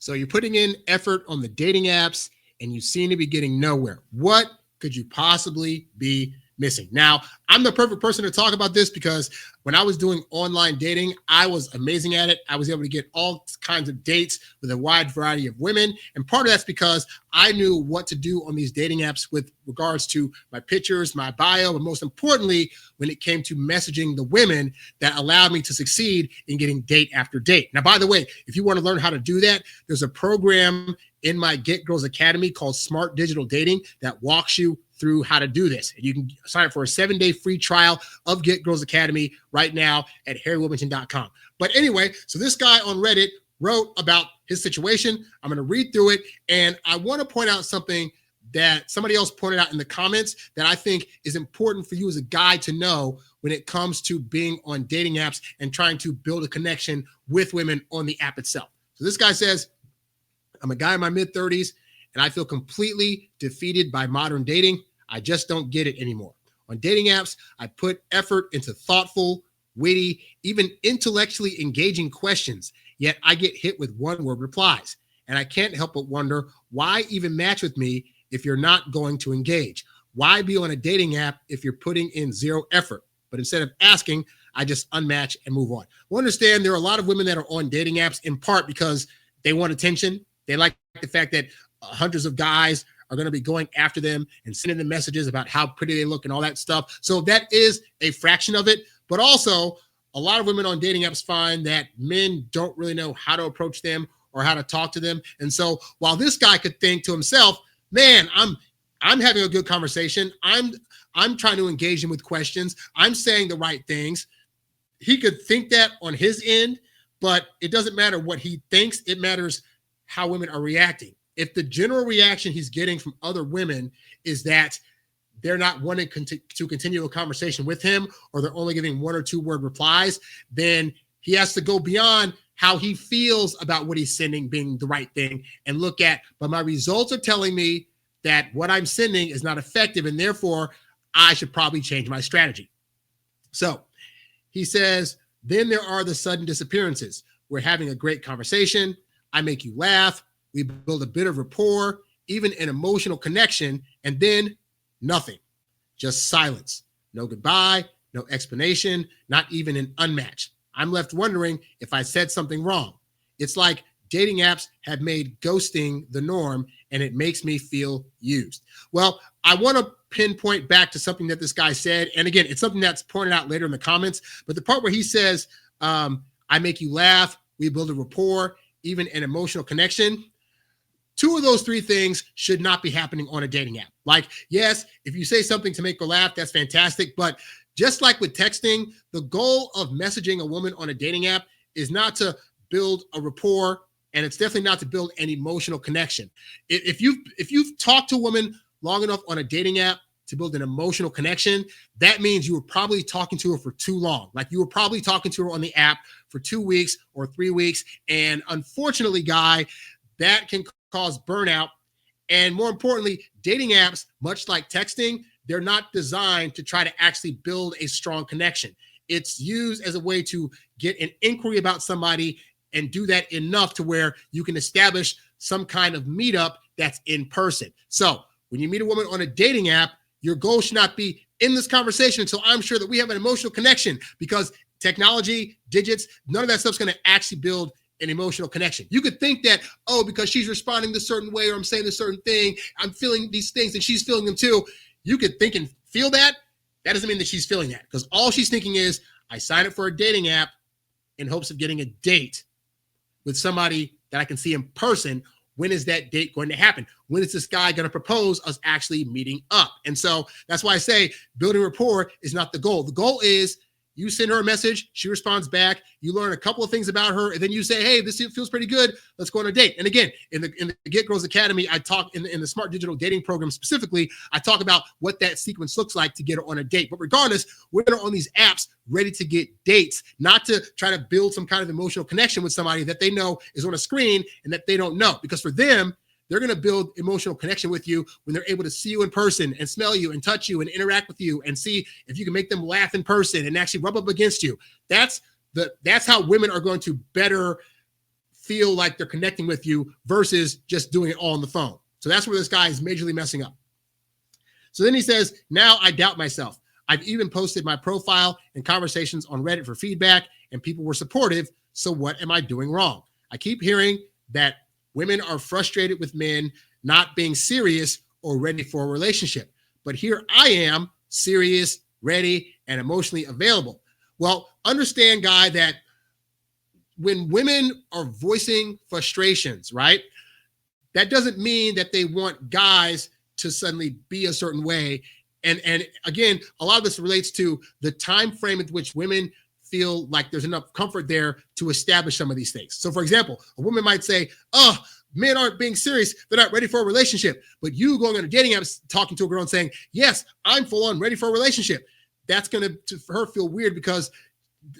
So you're putting in effort on the dating apps and you seem to be getting nowhere. What could you possibly be missing? Now, I'm the perfect person to talk about this because when I was doing online dating, I was amazing at it. I was able to get all kinds of dates with a wide variety of women. And part of that's because I knew what to do on these dating apps with regards to my pictures, my bio, but most importantly, when it came to messaging the women that allowed me to succeed in getting date after date. Now, by the way, if you want to learn how to do that, there's a program in my Get Girls Academy called Smart Digital Dating that walks you through how to do this. And you can sign up for a 7-day free trial of Get Girls Academy right now at HarryWilmington.com. But anyway, so this guy on Reddit wrote about his situation. I'm going to read through it. And I want to point out something that somebody else pointed out in the comments that I think is important for you as a guy to know when it comes to being on dating apps and trying to build a connection with women on the app itself. So this guy says, I'm a guy in my mid-30s and I feel completely defeated by modern dating. I just don't get it anymore. On dating apps, I put effort into thoughtful, witty, even intellectually engaging questions, yet I get hit with one-word replies. And I can't help but wonder, why even match with me if you're not going to engage? Why be on a dating app if you're putting in zero effort? But instead of asking, I just unmatch and move on. We understand there are a lot of women that are on dating apps in part because they want attention. They like the fact that hundreds of guys are going to be going after them and sending them messages about how pretty they look and all that stuff. So that is a fraction of it. But also, a lot of women on dating apps find that men don't really know how to approach them or how to talk to them. And so while this guy could think to himself, man, I'm having a good conversation. I'm trying to engage him with questions. I'm saying the right things. He could think that on his end, but it doesn't matter what he thinks. It matters how women are reacting. If the general reaction he's getting from other women is that they're not wanting to continue a conversation with him, or they're only giving 1 or 2 word replies, then he has to go beyond how he feels about what he's sending being the right thing and look at, but my results are telling me that what I'm sending is not effective, and therefore I should probably change my strategy. So he says, then there are the sudden disappearances. We're having a great conversation. I make you laugh. We build a bit of rapport, even an emotional connection, and then nothing. Just silence. No goodbye, no explanation, not even an unmatch. I'm left wondering if I said something wrong. It's like dating apps have made ghosting the norm, and it makes me feel used. Well, I want to pinpoint back to something that this guy said. And again, it's something that's pointed out later in the comments, but the part where he says, I make you laugh, we build a rapport, even an emotional connection. 2 of those 3 things should not be happening on a dating app. Like, yes, if you say something to make her laugh, that's fantastic. But just like with texting, the goal of messaging a woman on a dating app is not to build a rapport, and it's definitely not to build an emotional connection. If you've talked to a woman long enough on a dating app to build an emotional connection, that means you were probably talking to her for too long. Like, you were probably talking to her on the app for 2 weeks or 3 weeks. And unfortunately, guy, that can cause burnout. And more importantly, dating apps, much like texting, they're not designed to try to actually build a strong connection. It's used as a way to get an inquiry about somebody and do that enough to where you can establish some kind of meetup that's in person. So when you meet a woman on a dating app, your goal should not be in this conversation until I'm sure that we have an emotional connection, because technology, digits, none of that stuff's going to actually build an emotional connection. You could think that, oh, because she's responding this certain way, or I'm saying this certain thing, I'm feeling these things and she's feeling them too. You could think and feel that. That doesn't mean that she's feeling that, because all she's thinking is, I signed up for a dating app in hopes of getting a date with somebody that I can see in person. When is that date going to happen? When is this guy going to propose us actually meeting up? And so that's why I say building rapport is not the goal. The goal is you send her a message, she responds back, you learn a couple of things about her, and then you say, hey, this feels pretty good, let's go on a date. And again, in the Get Girls Academy, I talk in the Smart Digital Dating Program specifically, I talk about what that sequence looks like to get her on a date. But regardless, women are on these apps ready to get dates, not to try to build some kind of emotional connection with somebody that they know is on a screen and that they don't know. Because for them, they're going to build emotional connection with you when they're able to see you in person and smell you and touch you and interact with you and see if you can make them laugh in person and actually rub up against you. That's how women are going to better feel like they're connecting with you versus just doing it all on the phone. So that's where this guy is majorly messing up. So then he says, now I doubt myself. I've even posted my profile and conversations on Reddit for feedback, and people were supportive. So what am I doing wrong? I keep hearing that women are frustrated with men not being serious or ready for a relationship. But here I am, serious, ready, and emotionally available. Well, understand, guy, that when women are voicing frustrations, right, that doesn't mean that they want guys to suddenly be a certain way. And again, a lot of this relates to the time frame at which women feel like there's enough comfort there to establish some of these things. So for example, a woman might say, oh, men aren't being serious. They're not ready for a relationship. But you going on a dating app, talking to a girl and saying, yes, I'm full on ready for a relationship. That's going to for her feel weird, because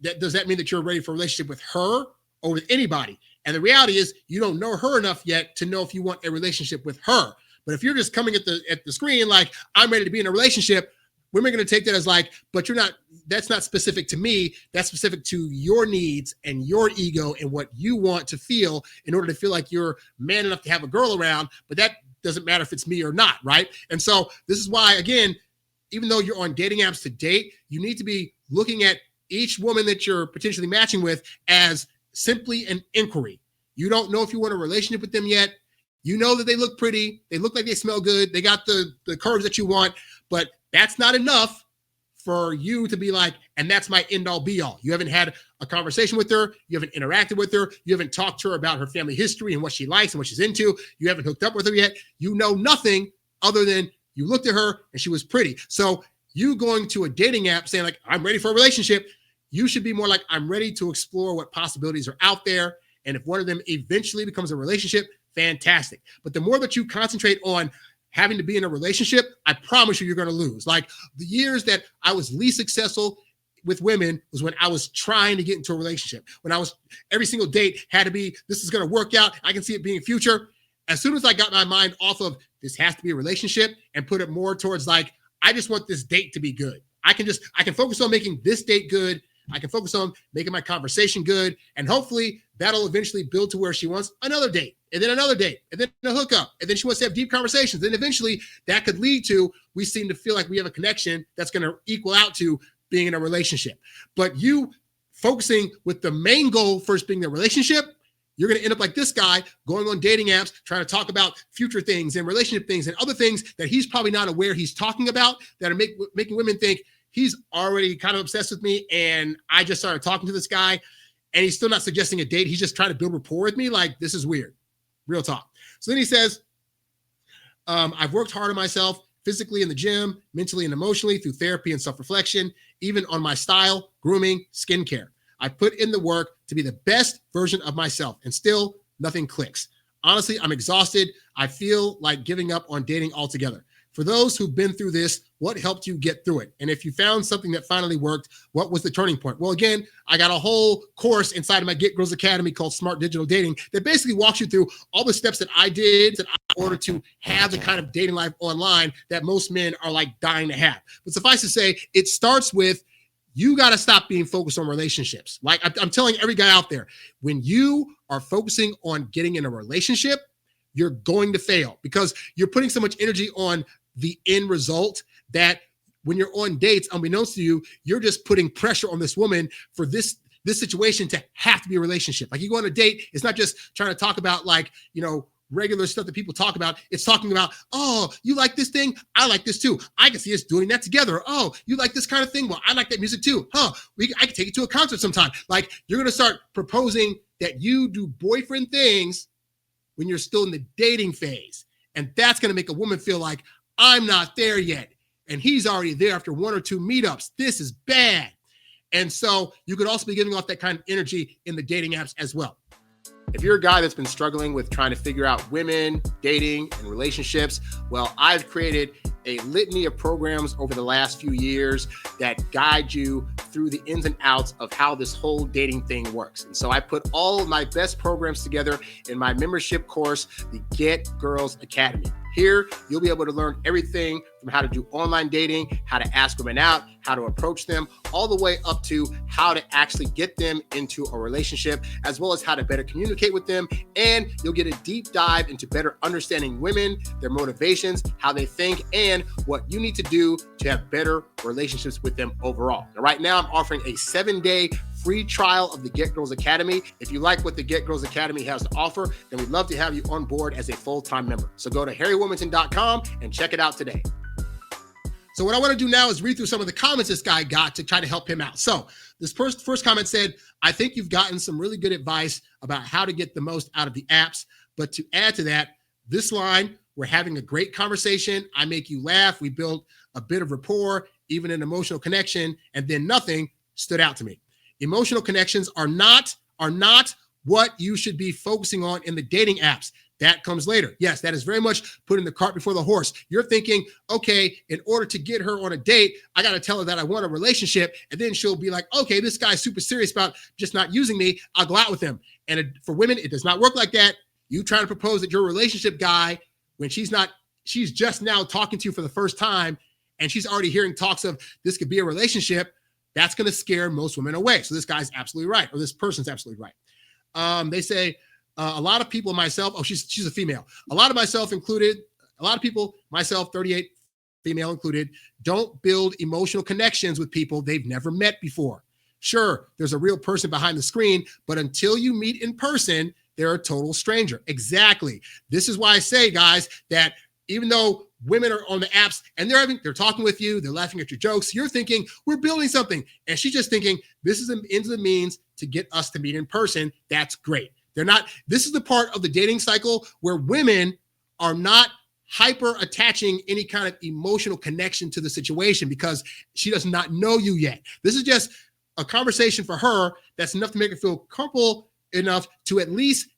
does that mean that you're ready for a relationship with her or with anybody? And the reality is you don't know her enough yet to know if you want a relationship with her. But if you're just coming at the screen like, I'm ready to be in a relationship, women are going to take that as like, but you're not, that's not specific to me. That's specific to your needs and your ego and what you want to feel in order to feel like you're man enough to have a girl around. But that doesn't matter if it's me or not, right? And so this is why, again, even though you're on dating apps to date, you need to be looking at each woman that you're potentially matching with as simply an inquiry. You don't know if you want a relationship with them yet. You know that they look pretty. They look like they smell good. They got the curves that you want, but that's not enough for you to be like, and that's my end all be all. You haven't had a conversation with her. You haven't interacted with her. You haven't talked to her about her family history and what she likes and what she's into. You haven't hooked up with her yet. You know nothing other than you looked at her and she was pretty. So you going to a dating app saying like, I'm ready for a relationship. You should be more like, I'm ready to explore what possibilities are out there. And if one of them eventually becomes a relationship, fantastic. But the more that you concentrate on having to be in a relationship, I promise you're going to lose. Like the years that I was least successful with women was when I was trying to get into a relationship. When I was, every single date had to be, this is going to work out. I can see it being future. As soon as I got my mind off of this has to be a relationship and put it more towards like, I just want this date to be good. I can focus on making this date good. I can focus on making my conversation good. And hopefully that'll eventually build to where she wants another date and then another date and then a hookup. And then she wants to have deep conversations. Then eventually that could lead to, we seem to feel like we have a connection that's going to equal out to being in a relationship. But you focusing with the main goal first being the relationship, you're going to end up like this guy going on dating apps, trying to talk about future things and relationship things and other things that he's probably not aware he's talking about that are making women think, he's already kind of obsessed with me, and I just started talking to this guy, and he's still not suggesting a date. He's just trying to build rapport with me. Like, this is weird. Real talk. So then he says, I've worked hard on myself, physically in the gym, mentally and emotionally through therapy and self-reflection, even on my style, grooming, skincare. I put in the work to be the best version of myself, and still nothing clicks. Honestly, I'm exhausted. I feel like giving up on dating altogether. For those who've been through this, what helped you get through it? And if you found something that finally worked, what was the turning point? Well, again, I got a whole course inside of my Get Girls Academy called Smart Digital Dating that basically walks you through all the steps that I did in order to have the kind of dating life online that most men are like dying to have. But suffice to say, it starts with, you got to stop being focused on relationships. Like I'm telling every guy out there, when you are focusing on getting in a relationship, you're going to fail because you're putting so much energy on the end result that when you're on dates, unbeknownst to you, you're just putting pressure on this woman for this situation to have to be a relationship. Like you go on a date, it's not just trying to talk about like, regular stuff that people talk about. It's talking about, oh, you like this thing? I like this too. I can see us doing that together. Oh, you like this kind of thing? Well, I like that music too. I can take you to a concert sometime. Like you're going to start proposing that you do boyfriend things when you're still in the dating phase. And that's going to make a woman feel like, I'm not there yet. And he's already there after one or two meetups. This is bad. And so you could also be giving off that kind of energy in the dating apps as well. If you're a guy that's been struggling with trying to figure out women, dating, and relationships, well, I've created a litany of programs over the last few years that guide you through the ins and outs of how this whole dating thing works. And so I put all of my best programs together in my membership course, the Get Girls Academy. Here, you'll be able to learn everything from how to do online dating, how to ask women out, how to approach them, all the way up to how to actually get them into a relationship, as well as how to better communicate with them. And you'll get a deep dive into better understanding women, their motivations, how they think, and what you need to do to have better relationships with them overall. Now, right now, I'm offering a 7-day free trial of the Get Girls Academy. If you like what the Get Girls Academy has to offer, then we'd love to have you on board as a full-time member. So go to HarryWilmington.com and check it out today. So what I want to do now is read through some of the comments this guy got to try to help him out. So this first comment said, I think you've gotten some really good advice about how to get the most out of the apps. But to add to that, this line, we're having a great conversation. I make you laugh. We build a bit of rapport, even an emotional connection, and then nothing stood out to me. Emotional connections are not what you should be focusing on in the dating apps. That comes later. Yes, that is very much putting the cart before the horse. You're thinking, okay, in order to get her on a date, I got to tell her that I want a relationship. And then she'll be like, okay, this guy's super serious about just not using me. I'll go out with him. And for women, it does not work like that. You trying to propose that you're a relationship guy when she's just now talking to you for the first time, and she's already hearing talks of this could be a relationship. That's going to scare most women away. So this guy's absolutely right, or this person's absolutely right. They say a lot of people, myself, she's a female. A lot of people, myself, 38, female included, don't build emotional connections with people they've never met before. Sure, there's a real person behind the screen, but until you meet in person, they're a total stranger. Exactly. This is why I say, guys, that even though women are on the apps and they're talking with you, they're laughing at your jokes, you're thinking, we're building something. And she's just thinking, this is the means to get us to meet in person. That's great. This is the part of the dating cycle where women are not hyper attaching any kind of emotional connection to the situation because she does not know you yet. This is just a conversation for her that's enough to make her feel comfortable enough to at least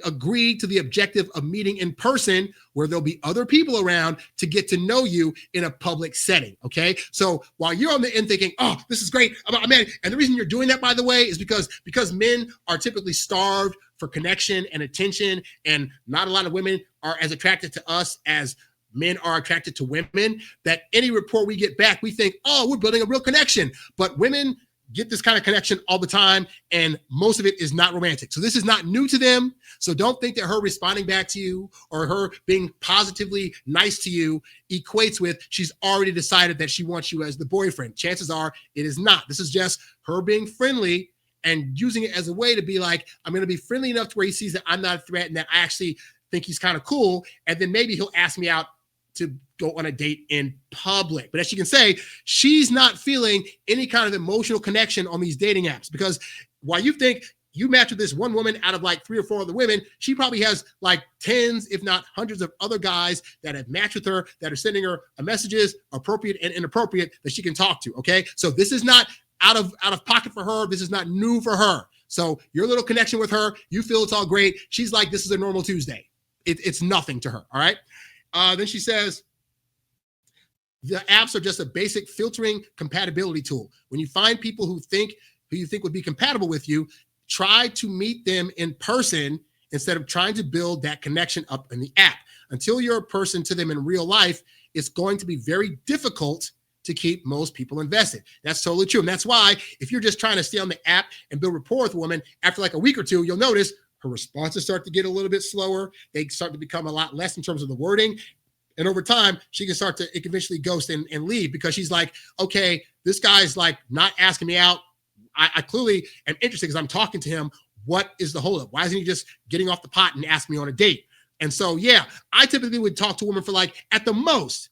agree to the objective of meeting in person where there'll be other people around to get to know you in a public setting. Okay. So while you're on the end thinking, oh, this is great, I'm in. And the reason you're doing that, by the way, is because men are typically starved for connection and attention. And not a lot of women are as attracted to us as men are attracted to women, that any report we get back, we think, oh, we're building a real connection. But women get this kind of connection all the time, and most of it is not romantic. So this is not new to them. So don't think that her responding back to you or her being positively nice to you equates with she's already decided that she wants you as the boyfriend. Chances are it is not. This is just her being friendly and using it as a way to be like, I'm going to be friendly enough to where he sees that I'm not a threat and that I actually think he's kind of cool. And then maybe he'll ask me out to go on a date in public. But as you can say, she's not feeling any kind of emotional connection on these dating apps, because while you think you match with this one woman out of like 3 or 4 other women, she probably has like tens, if not hundreds of other guys that have matched with her, that are sending her messages, appropriate and inappropriate, that she can talk to. Okay. So this is not out of pocket for her. This is not new for her. So your little connection with her, you feel it's all great. She's like, this is a normal Tuesday. It's nothing to her. All right. Then she says, the apps are just a basic filtering compatibility tool. When you find people who you think would be compatible with you, try to meet them in person instead of trying to build that connection up in the app. Until you're a person to them in real life, it's going to be very difficult to keep most people invested. That's totally true. And that's why if you're just trying to stay on the app and build rapport with a woman, after like a week or two, you'll notice her responses start to get a little bit slower. They start to become a lot less in terms of the wording. And over time, it can eventually ghost and leave, because she's like, okay, this guy's like not asking me out. I clearly am interested because I'm talking to him. What is the holdup? Why isn't he just getting off the pot and asking me on a date? And so, yeah, I typically would talk to women for like, at the most,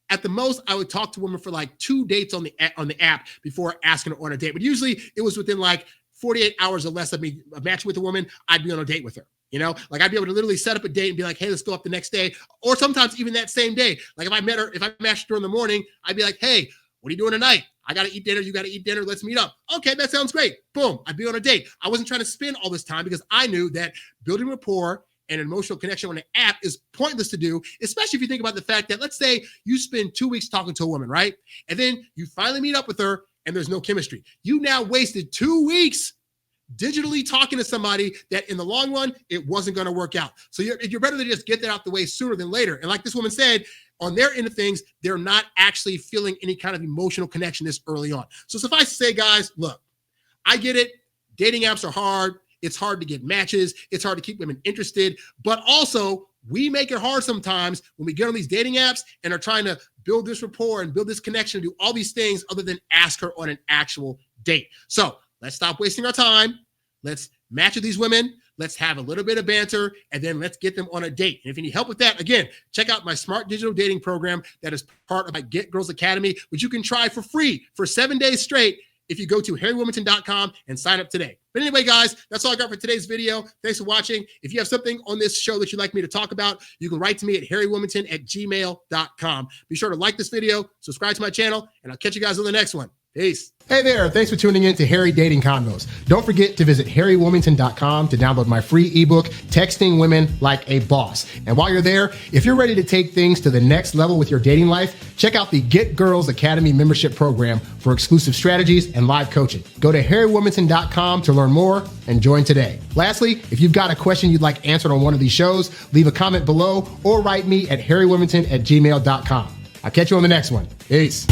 I would talk to women for like 2 dates on the app before asking her on a date. But usually it was within like 48 hours or less of me matching with a woman, I'd be on a date with her. You know, like I'd be able to literally set up a date and be like, hey, let's go up the next day. Or sometimes even that same day. Like if I matched her in the morning, I'd be like, hey, what are you doing tonight? I got to eat dinner. You got to eat dinner. Let's meet up. Okay, that sounds great. Boom. I'd be on a date. I wasn't trying to spend all this time because I knew that building rapport and an emotional connection on an app is pointless to do, especially if you think about the fact that, let's say you spend 2 weeks talking to a woman, right? And then you finally meet up with her and there's no chemistry. You now wasted 2 weeks digitally talking to somebody that in the long run, it wasn't going to work out. So you're better to just get that out the way sooner than later. And like this woman said, on their end of things, they're not actually feeling any kind of emotional connection this early on. So suffice to say, guys, look, I get it. Dating apps are hard. It's hard to get matches. It's hard to keep women interested. But also, we make it hard sometimes when we get on these dating apps and are trying to build this rapport and build this connection, do all these things other than ask her on an actual date. So let's stop wasting our time. Let's match with these women. Let's have a little bit of banter, and then let's get them on a date. And if you need help with that, again, check out my Smart Digital Dating Program that is part of my Get Girls Academy, which you can try for free for 7 days straight if you go to HarryWilmington.com and sign up today. But anyway, guys, that's all I got for today's video. Thanks for watching. If you have something on this show that you'd like me to talk about, you can write to me at HarryWilmington@gmail.com. Be sure to like this video, subscribe to my channel, and I'll catch you guys on the next one. Peace. Hey there. Thanks for tuning in to Harry Dating Convos. Don't forget to visit HarryWilmington.com to download my free ebook, Texting Women Like a Boss. And while you're there, if you're ready to take things to the next level with your dating life, check out the Get Girls Academy membership program for exclusive strategies and live coaching. Go to HarryWilmington.com to learn more and join today. Lastly, if you've got a question you'd like answered on one of these shows, leave a comment below or write me at HarryWilmington@gmail.com. I'll catch you on the next one. Peace.